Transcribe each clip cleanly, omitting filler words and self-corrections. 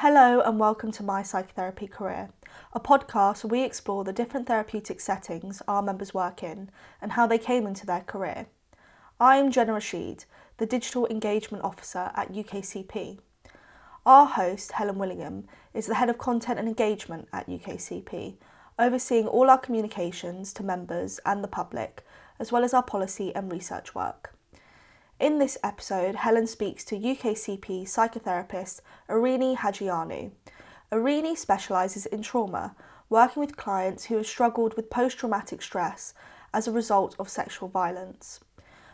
Hello and welcome to My Psychotherapy Career, a podcast where we explore the different therapeutic settings our members work in and how they came into their career. I'm Jenna Rashid, the Digital Engagement Officer at UKCP. Our host, Helen Willingham, is the Head of Content and Engagement at UKCP, overseeing all our communications to members and the public, as well as our policy and research work. In this episode, Helen speaks to UKCP psychotherapist Erene Hadjiioannou. Erene specialises in trauma, working with clients who have struggled with post-traumatic stress as a result of sexual violence.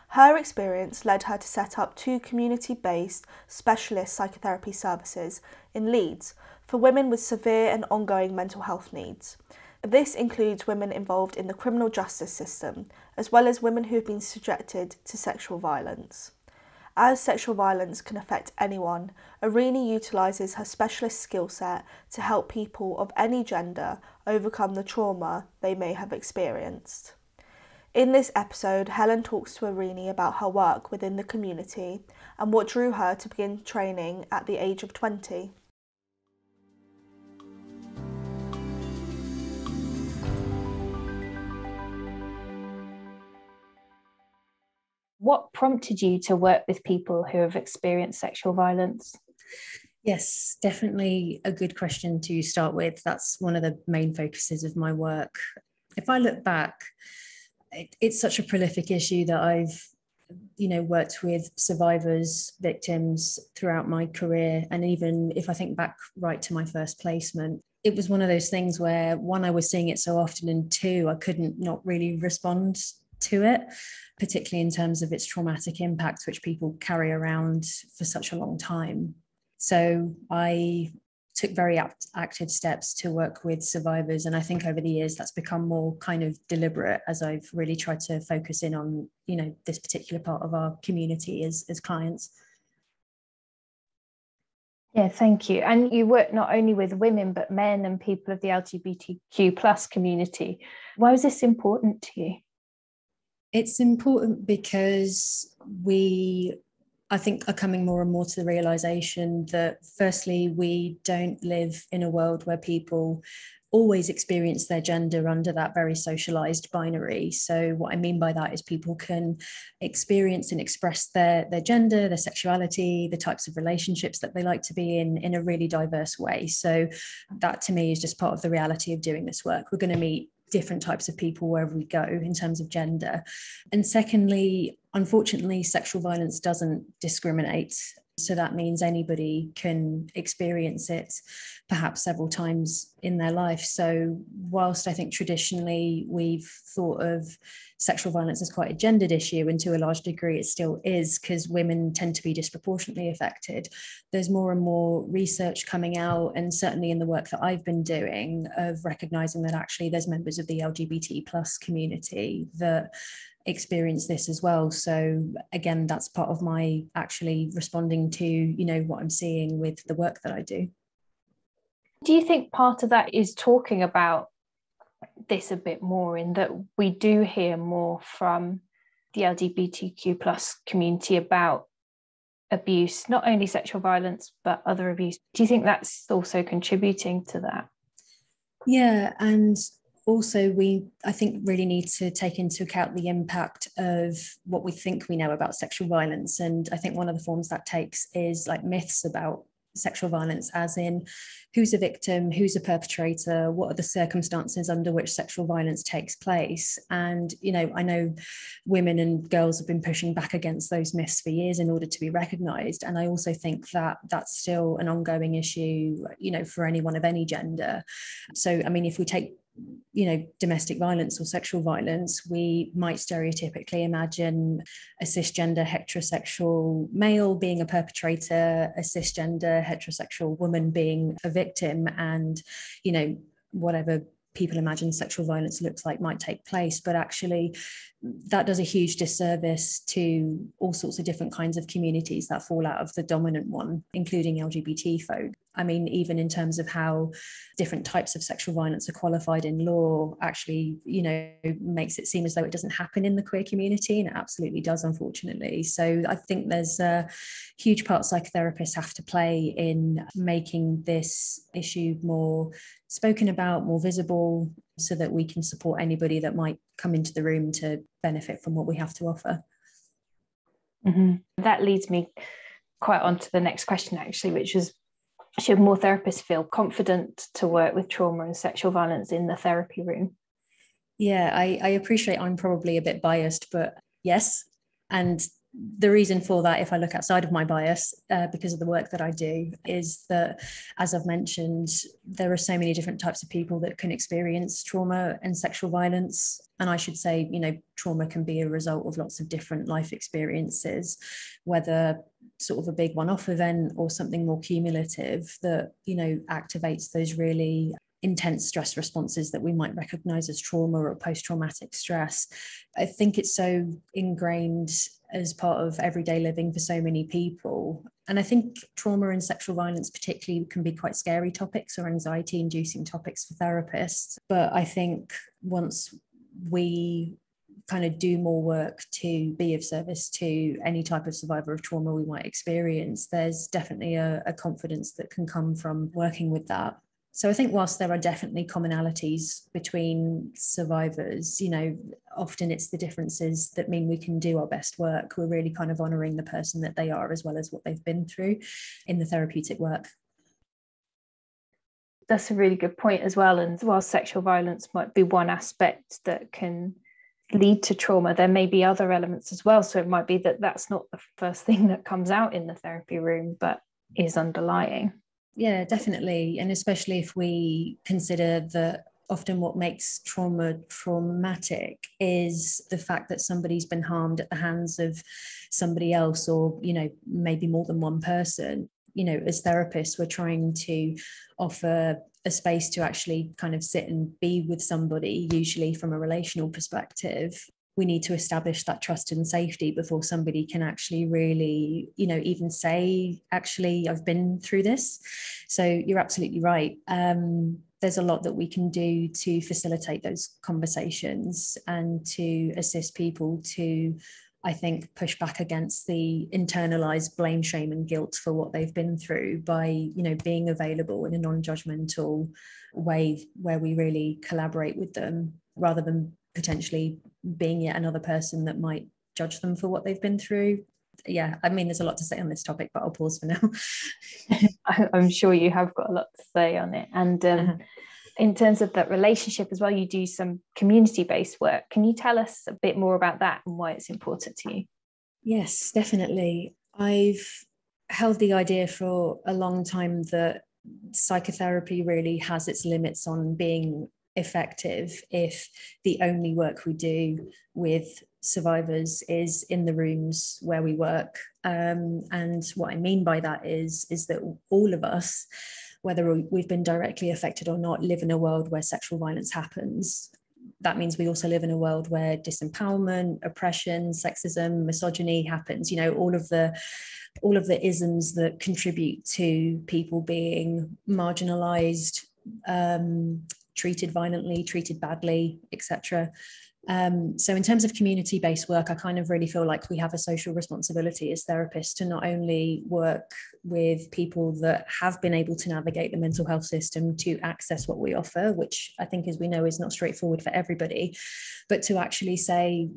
Her experience led her to set up 2 community-based specialist psychotherapy services in Leeds for women with severe and ongoing mental health needs. This includes women involved in the criminal justice system, as well as women who have been subjected to sexual violence. As sexual violence can affect anyone, Erene utilises her specialist skill set to help people of any gender overcome the trauma they may have experienced. In this episode, Helen talks to Erene about her work within the community and what drew her to begin training at the age of 20. What prompted you to work with people who have experienced sexual violence? Yes, definitely a good question to start with. That's one of the main focuses of my work. If I look back, it's such a prolific issue that I've worked with survivors, victims throughout my career. And even if I think back right to my first placement, it was one of those things where, one, I was seeing it so often, and 2, I couldn't not really respond to it, particularly in terms of its traumatic impact, which people carry around for such a long time. So I took very active steps to work with survivors. And I think over the years that's become more kind of deliberate as I've really tried to focus in on, this particular part of our community as clients. Yeah, thank you. And you work not only with women, but men and people of the LGBTQ plus community. Why was this important to you? It's important because I think, are coming more and more to the realization that, firstly, we don't live in a world where people always experience their gender under that very socialized binary. So what I mean by that is people can experience and express their gender, their sexuality, the types of relationships that they like to be in a really diverse way. So that, to me, is just part of the reality of doing this work. We're going to meet different types of people wherever we go in terms of gender. And secondly, unfortunately, sexual violence doesn't discriminate. So that means anybody can experience it perhaps several times in their life. So whilst I think traditionally we've thought of sexual violence as quite a gendered issue, and to a large degree it still is, because women tend to be disproportionately affected, there's more and more research coming out, and certainly in the work that I've been doing, of recognizing that actually there's members of the LGBT plus community that experience this as well. So again, that's part of my actually responding to, what I'm seeing with the work that I do. Do you think part of that is talking about this a bit more, in that we do hear more from the LGBTQ plus community about abuse, not only sexual violence, but other abuse? Do you think that's also contributing to that? Yeah, and also I think really need to take into account the impact of what we think we know about sexual violence. And I think one of the forms that takes is like myths about sexual violence, as in who's a victim, who's a perpetrator, what are the circumstances under which sexual violence takes place. And, I know women and girls have been pushing back against those myths for years in order to be recognised. And I also think that that's still an ongoing issue, for anyone of any gender. So, if we take domestic violence or sexual violence, we might stereotypically imagine a cisgender heterosexual male being a perpetrator, a cisgender heterosexual woman being a victim, and whatever people imagine sexual violence looks like might take place. But actually that does a huge disservice to all sorts of different kinds of communities that fall out of the dominant one, including LGBT folk. I mean, even in terms of how different types of sexual violence are qualified in law, actually, makes it seem as though it doesn't happen in the queer community, and it absolutely does, unfortunately. So I think there's a huge part psychotherapists have to play in making this issue more spoken about, more visible, so that we can support anybody that might come into the room to benefit from what we have to offer. Mm-hmm. That leads me quite on to the next question, actually, which is, should more therapists feel confident to work with trauma and sexual violence in the therapy room? Yeah, I appreciate I'm probably a bit biased, but yes. And the reason for that, if I look outside of my bias, because of the work that I do, is that, as I've mentioned, there are so many different types of people that can experience trauma and sexual violence. And I should say, trauma can be a result of lots of different life experiences, whether sort of a big one-off event or something more cumulative that, activates those really intense stress responses that we might recognize as trauma or post-traumatic stress. I think it's so ingrained as part of everyday living for so many people. And I think trauma and sexual violence particularly can be quite scary topics or anxiety-inducing topics for therapists. But I think once we kind of do more work to be of service to any type of survivor of trauma we might experience, there's definitely a confidence that can come from working with that. So I think whilst there are definitely commonalities between survivors, often it's the differences that mean we can do our best work. We're really kind of honouring the person that they are as well as what they've been through in the therapeutic work. That's a really good point as well. And while sexual violence might be one aspect that can lead to trauma, there may be other elements as well. So it might be that that's not the first thing that comes out in the therapy room, but is underlying. Yeah, definitely. And especially if we consider that often what makes trauma traumatic is the fact that somebody's been harmed at the hands of somebody else, or, maybe more than one person. As therapists, we're trying to offer a space to actually kind of sit and be with somebody, usually from a relational perspective. We need to establish that trust and safety before somebody can actually really, even say, actually, I've been through this. So you're absolutely right. There's a lot that we can do to facilitate those conversations and to assist people to, I think, push back against the internalized blame, shame, and guilt for what they've been through by, being available in a non-judgmental way where we really collaborate with them rather than potentially being yet another person that might judge them for what they've been through. Yeah, I mean, there's a lot to say on this topic, but I'll pause for now. I'm sure you have got a lot to say on it. And in terms of that relationship as well, you do some community-based work. Can you tell us a bit more about that and why it's important to you? Yes, definitely. I've held the idea for a long time that psychotherapy really has its limits on being effective if the only work we do with survivors is in the rooms where we work. And what I mean by that is that all of us, whether we've been directly affected or not, live in a world where sexual violence happens. That means we also live in a world where disempowerment, oppression, sexism, misogyny happens. All of the isms that contribute to people being marginalized, treated violently, treated badly, etc. So in terms of community-based work, I kind of really feel like we have a social responsibility as therapists to not only work with people that have been able to navigate the mental health system to access what we offer, which I think, as we know, is not straightforward for everybody, but to actually say,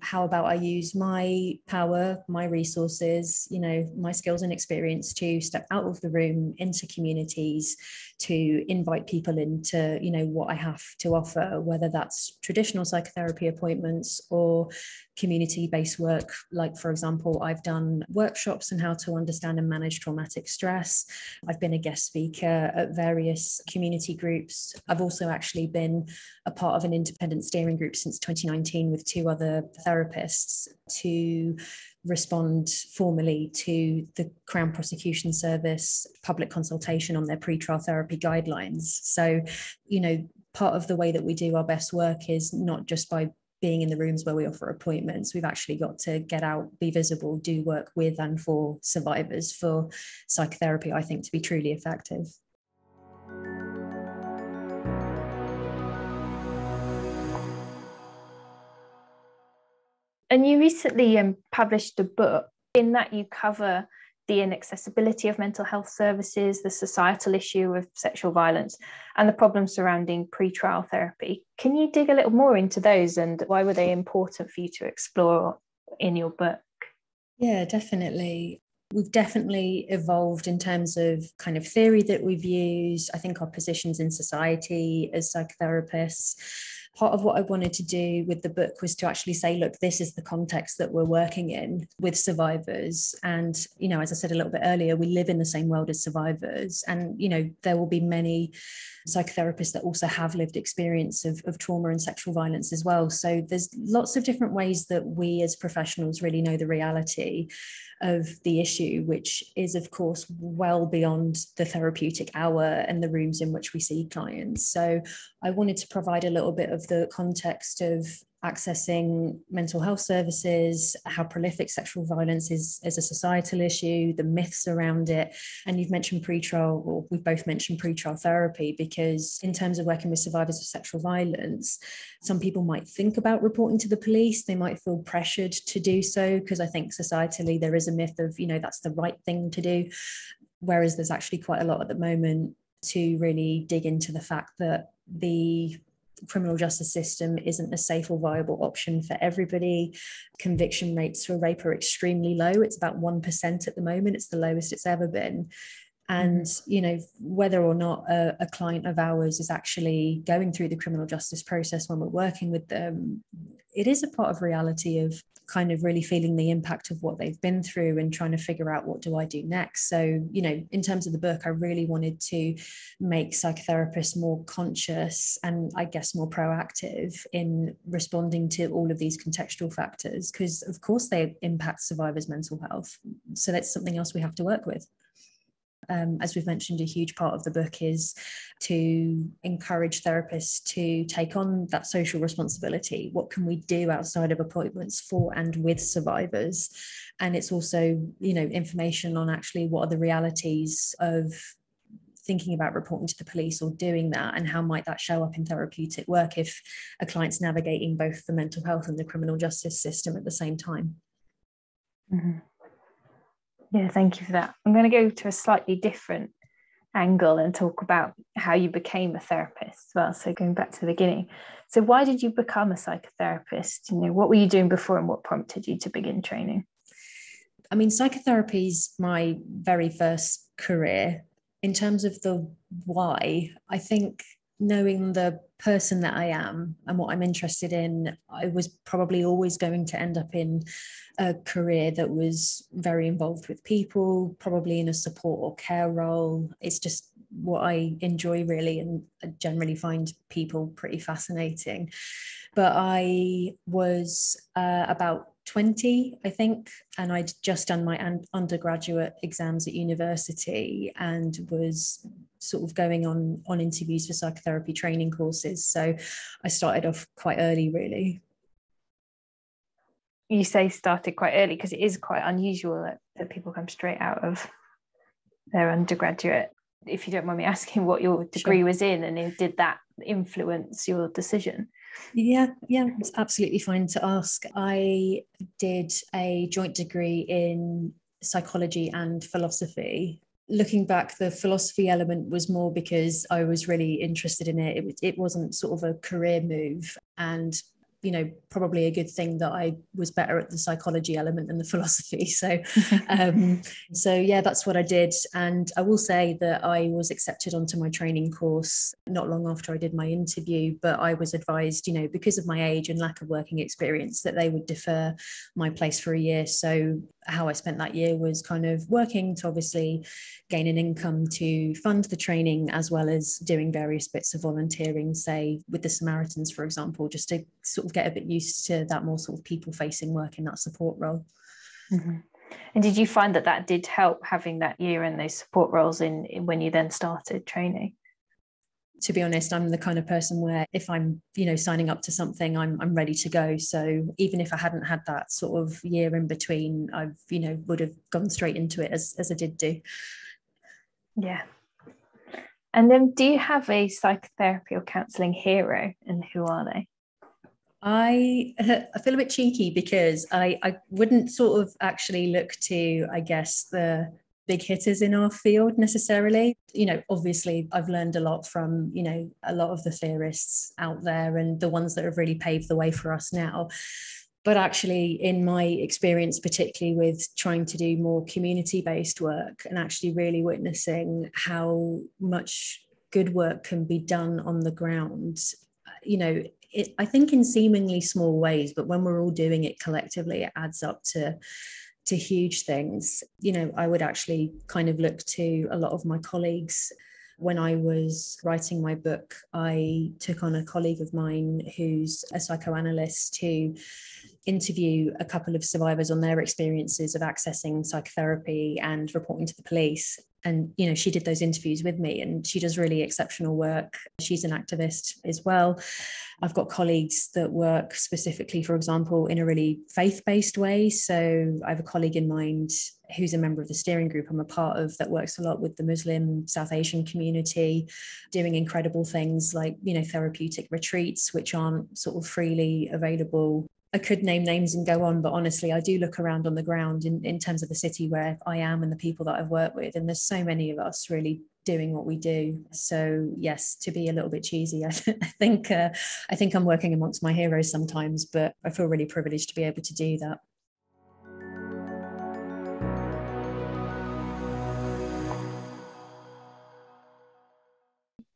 how about I use my power, my resources, my skills and experience to step out of the room into communities, to invite people into, what I have to offer, whether that's traditional psychotherapy appointments or community-based work. Like, for example, I've done workshops on how to understand and manage traumatic stress. I've been a guest speaker at various community groups. I've also actually been a part of an independent steering group since 2019 with 2 other therapists to respond formally to the Crown Prosecution Service public consultation on their pre-trial therapy guidelines. So, part of the way that we do our best work is not just by being in the rooms where we offer appointments. We've actually got to get out, be visible, do work with and for survivors for psychotherapy, I think, to be truly effective. And you recently published a book. In that you cover the inaccessibility of mental health services, the societal issue of sexual violence, and the problems surrounding pre-trial therapy. Can you dig a little more into those, and why were they important for you to explore in your book? Yeah, definitely. We've definitely evolved in terms of kind of theory that we've used. I think our positions in society as psychotherapists. Part of what I wanted to do with the book was to actually say, look, this is the context that we're working in with survivors. And, you know, as I said a little bit earlier, we live in the same world as survivors. And, you know, there will be many psychotherapists that also have lived experience of trauma and sexual violence as well. So there's lots of different ways that we as professionals really know the reality of the issue, which is, of course, well beyond the therapeutic hour and the rooms in which we see clients. So I wanted to provide a little bit of the context of accessing mental health services, how prolific sexual violence is as a societal issue, the myths around it. And you've mentioned pretrial, or we've both mentioned pretrial therapy, because in terms of working with survivors of sexual violence, some people might think about reporting to the police. They might feel pressured to do so, because I think societally there is a myth of, you know, that's the right thing to do. Whereas there's actually quite a lot at the moment to really dig into the fact that the criminal justice system isn't a safe or viable option for everybody. Conviction rates for rape are extremely low. It's about 1% at the moment. It's the lowest it's ever been. And, you know, whether or not a client of ours is actually going through the criminal justice process when we're working with them, it is a part of reality of kind of really feeling the impact of what they've been through and trying to figure out, what do I do next? So, you know, in terms of the book, I really wanted to make psychotherapists more conscious and I guess more proactive in responding to all of these contextual factors, because of course they impact survivors' mental health. So that's something else we have to work with. As we've mentioned, a huge part of the book is to encourage therapists to take on that social responsibility. What can we do outside of appointments for and with survivors? And it's also, you know, information on actually what are the realities of thinking about reporting to the police or doing that, and how might that show up in therapeutic work if a client's navigating both the mental health and the criminal justice system at the same time. Mm-hmm. Yeah, thank you for that. I'm going to go to a slightly different angle and talk about how you became a therapist as well. So going back to the beginning. So why did you become a psychotherapist? You know, what were you doing before and what prompted you to begin training? I mean, psychotherapy is my very first career. In terms of the why, I think knowing the person that I am and what I'm interested in, I was probably always going to end up in a career that was very involved with people, probably in a support or care role. It's just what I enjoy really, and I generally find people pretty fascinating. But I was about 20, I think, and I'd just done my undergraduate exams at university and was sort of going on interviews for psychotherapy training courses. So I started off quite early, really. You say started quite early because it is quite unusual that people come straight out of their undergraduate. If you don't mind me asking what your degree was in, and did that influence your decision? Yeah, it's absolutely fine to ask. I did a joint degree in psychology and philosophy. Looking back, the philosophy element was more because I was really interested in it. It wasn't sort of a career move, and you know, probably a good thing that I was better at the psychology element than the philosophy. So yeah, that's what I did. And I will say that I was accepted onto my training course not long after I did my interview, but I was advised, you know, because of my age and lack of working experience, that they would defer my place for a year. So how I spent that year was kind of working to obviously gain an income to fund the training, as well as doing various bits of volunteering, say with the Samaritans, for example, just to sort of get a bit used to that more sort of people-facing work in that support role. Mm-hmm. And did you find that did help, having that year and those support roles in when you then started training? to be honest, I'm the kind of person where if I'm, signing up to something, I'm ready to go. So even if I hadn't had that sort of year in between, I've, would have gone straight into it as I did do. Yeah. And then do you have a psychotherapy or counselling hero, and who are they? I feel a bit cheeky because I wouldn't sort of actually look to, I guess, the big hitters in our field necessarily. Obviously I've learned a lot from, a lot of the theorists out there and the ones that have really paved the way for us now. But actually, in my experience, particularly with trying to do more community-based work and actually really witnessing how much good work can be done on the ground, I think in seemingly small ways, but when we're all doing it collectively, it adds up to huge things. I would actually kind of look to a lot of my colleagues. When I was writing my book, I took on a colleague of mine who's a psychoanalyst to interview a couple of survivors on their experiences of accessing psychotherapy and reporting to the police. And, she did those interviews with me, and she does really exceptional work. She's an activist as well. I've got colleagues that work specifically, for example, in a really faith-based way. So I have a colleague in mind who's a member of the steering group I'm a part of that works a lot with the Muslim South Asian community, doing incredible things like, therapeutic retreats, which aren't sort of freely available. I could name names and go on, but honestly, I do look around on the ground in terms of the city where I am and the people that I've worked with. And there's so many of us really doing what we do. So yes, to be a little bit cheesy, I think I'm working amongst my heroes sometimes, but I feel really privileged to be able to do that.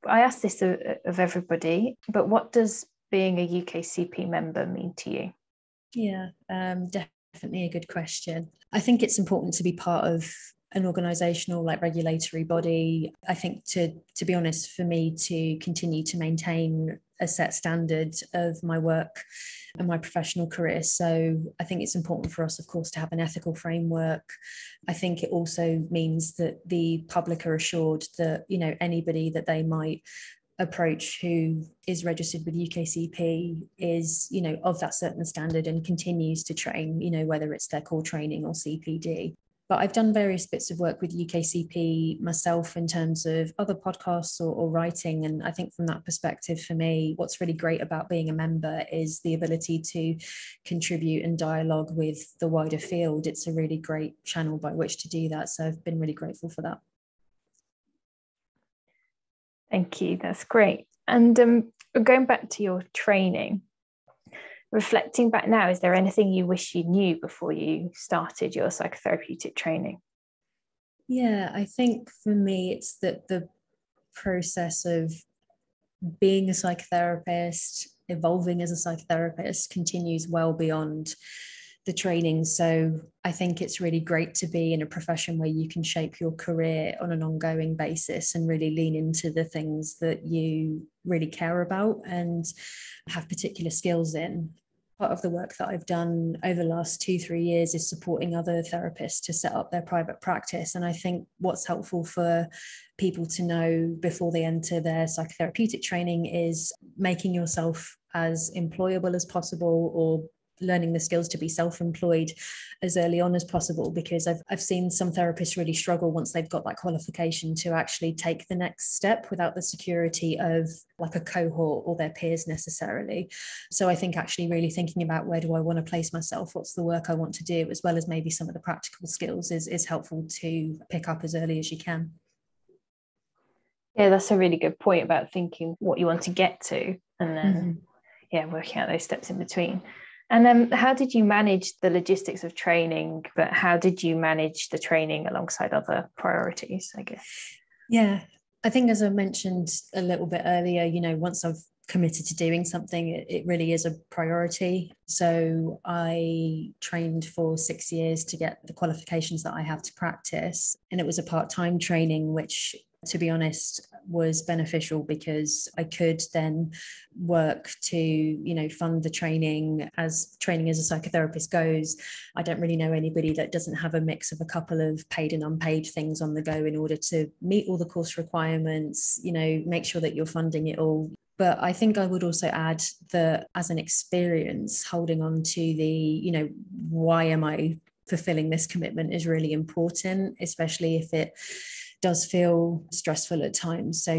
I ask this of everybody, but what does being a UKCP member mean to you? Yeah, definitely a good question. I think it's important to be part of an organisational regulatory body. I think to be honest, for me to continue to maintain a set standard of my work and my professional career. So I think it's important for us, of course, to have an ethical framework. I think it also means that the public are assured that, anybody that they might approach who is registered with UKCP is, of that certain standard and continues to train, whether it's their core training or CPD. But I've done various bits of work with UKCP myself in terms of other podcasts or writing. And I think from that perspective, for me, what's really great about being a member is the ability to contribute and dialogue with the wider field. It's a really great channel by which to do that. So I've been really grateful for that. Thank you. That's great. And going back to your training, reflecting back now, is there anything you wish you knew before you started your psychotherapeutic training? Yeah, I think for me, it's that the process of being a psychotherapist, evolving as a psychotherapist continues well beyond the training. So I think it's really great to be in a profession where you can shape your career on an ongoing basis and really lean into the things that you really care about and have particular skills in. Part of the work that I've done over the last 2-3 years is supporting other therapists to set up their private practice. And I think what's helpful for people to know before they enter their psychotherapeutic training is making yourself as employable as possible, or learning the skills to be self-employed as early on as possible, because I've seen some therapists really struggle once they've got that qualification to actually take the next step without the security of a cohort or their peers necessarily. So I think actually really thinking about where do I want to place myself, what's the work I want to do, as well as maybe some of the practical skills is helpful to pick up as early as you can. Yeah, that's a really good point about thinking what you want to get to and then working out those steps in between. And then how did you manage the logistics of training, but how did you manage the training alongside other priorities, I guess? Yeah, I think as I mentioned a little bit earlier, once I've committed to doing something, it really is a priority. So I trained for 6 years to get the qualifications that I have to practice. And it was a part-time training, which to be honest, was beneficial because I could then work to, fund the training as a psychotherapist goes. I don't really know anybody that doesn't have a mix of a couple of paid and unpaid things on the go in order to meet all the course requirements, make sure that you're funding it all. But I think I would also add that as an experience, holding on to the, why am I fulfilling this commitment is really important, especially if it does feel stressful at times. So,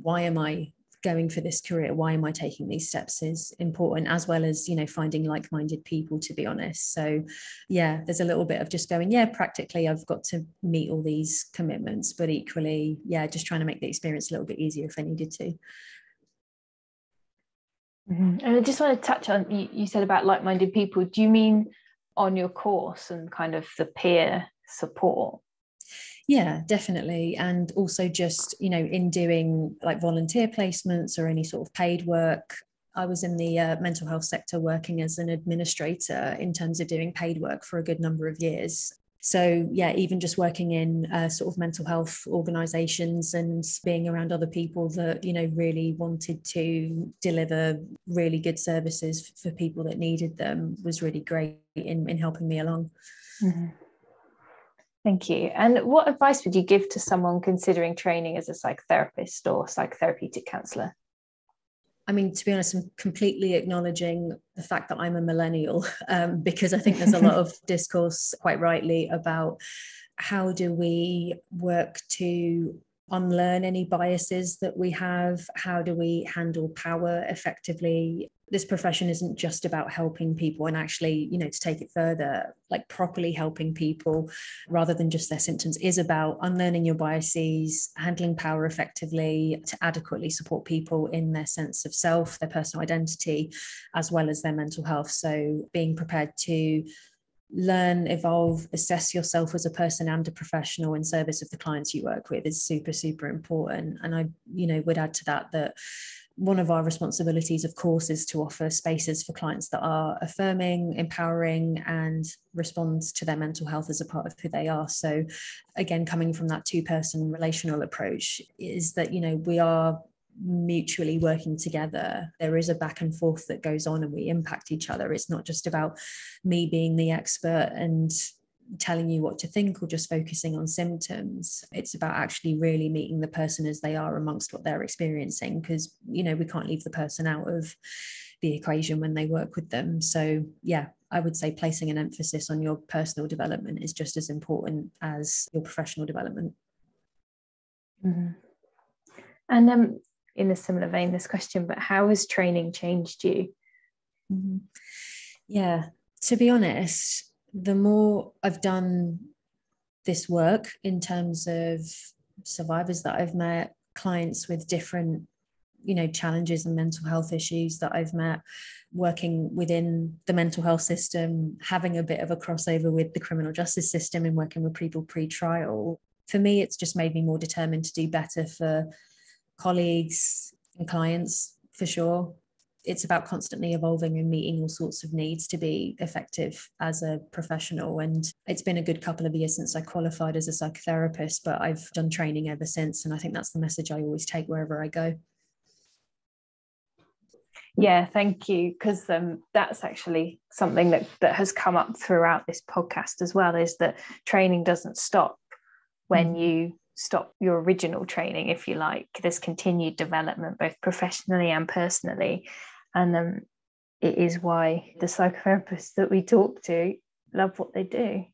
why am I going for this career? Why am I taking these steps is important, as well as, finding like-minded people, to be honest. So yeah, there's a little bit of just going, practically I've got to meet all these commitments, but equally, just trying to make the experience a little bit easier if I needed to. Mm-hmm. And I just want to touch on, you said about like-minded people. Do you mean on your course and kind of the peer support? Yeah, definitely. And also just, in doing like volunteer placements or any sort of paid work. I was in the mental health sector working as an administrator in terms of doing paid work for a good number of years. So yeah, even just working in sort of mental health organisations and being around other people that, really wanted to deliver really good services for people that needed them was really great in helping me along. Mm-hmm. Thank you. And what advice would you give to someone considering training as a psychotherapist or psychotherapeutic counsellor? I mean, to be honest, I'm completely acknowledging the fact that I'm a millennial, because I think there's a lot of discourse, quite rightly, about how do we work to unlearn any biases that we have? How do we handle power effectively? This profession isn't just about helping people, and actually, to take it further, like properly helping people rather than just their symptoms, is about unlearning your biases, handling power effectively to adequately support people in their sense of self, their personal identity, as well as their mental health. So being prepared to learn, evolve, assess yourself as a person and a professional in service of the clients you work with is super, super important. And I, would add to that one of our responsibilities, of course, is to offer spaces for clients that are affirming, empowering, and respond to their mental health as a part of who they are. So again, coming from that two-person relational approach is that, we are mutually working together. There is a back and forth that goes on and we impact each other. It's not just about me being the expert and telling you what to think or just focusing on symptoms. It's about actually really meeting the person as they are amongst what they're experiencing, because we can't leave the person out of the equation when they work with them. So yeah, I would say placing an emphasis on your personal development is just as important as your professional development. Mm-hmm. And in a similar vein, this question, but how has training changed you? Mm-hmm. Yeah, to be honest, the more I've done this work in terms of survivors that I've met, clients with different, challenges and mental health issues that I've met, working within the mental health system, having a bit of a crossover with the criminal justice system and working with people pre-trial, for me, it's just made me more determined to do better for colleagues and clients, for sure. It's about constantly evolving and meeting all sorts of needs to be effective as a professional. And it's been a good couple of years since I qualified as a psychotherapist, but I've done training ever since. And I think that's the message I always take wherever I go. Yeah, thank you. Because that's actually something that has come up throughout this podcast as well, is that training doesn't stop when you stop your original training, if you like. There's continued development, both professionally and personally. And it is why the psychotherapists that we talk to love what they do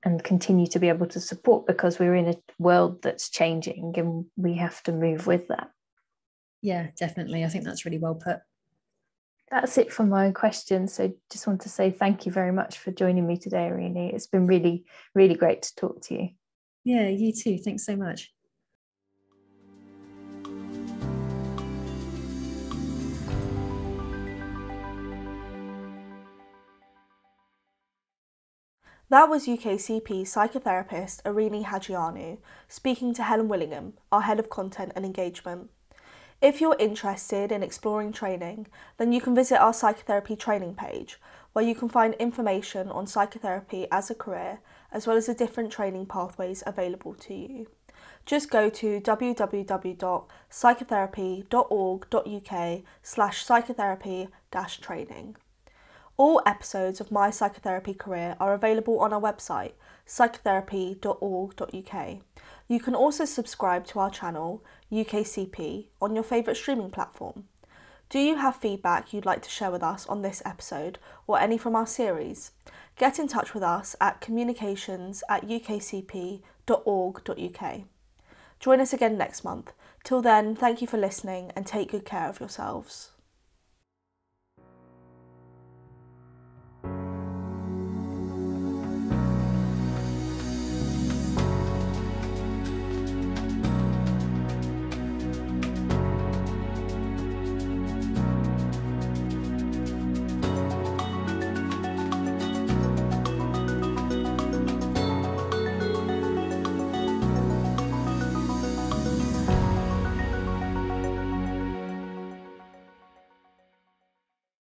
and continue to be able to support, because we're in a world that's changing and we have to move with that. Yeah, definitely. I think that's really well put. That's it for my questions. So just want to say thank you very much for joining me today, Erene. It's been really, really great to talk to you. Yeah, you too. Thanks so much. That was UKCP psychotherapist Erene Hadjiioannou speaking to Helen Willingham, our Head of Content and Engagement. If you're interested in exploring training, then you can visit our psychotherapy training page, where you can find information on psychotherapy as a career, as well as the different training pathways available to you. just go to www.psychotherapy.org.uk/psychotherapy-training. All episodes of My Psychotherapy Career are available on our website, psychotherapy.org.uk. You can also subscribe to our channel, UKCP, on your favourite streaming platform. Do you have feedback you'd like to share with us on this episode or any from our series? Get in touch with us at communications@ukcp.org.uk. Join us again next month. Till then, thank you for listening and take good care of yourselves.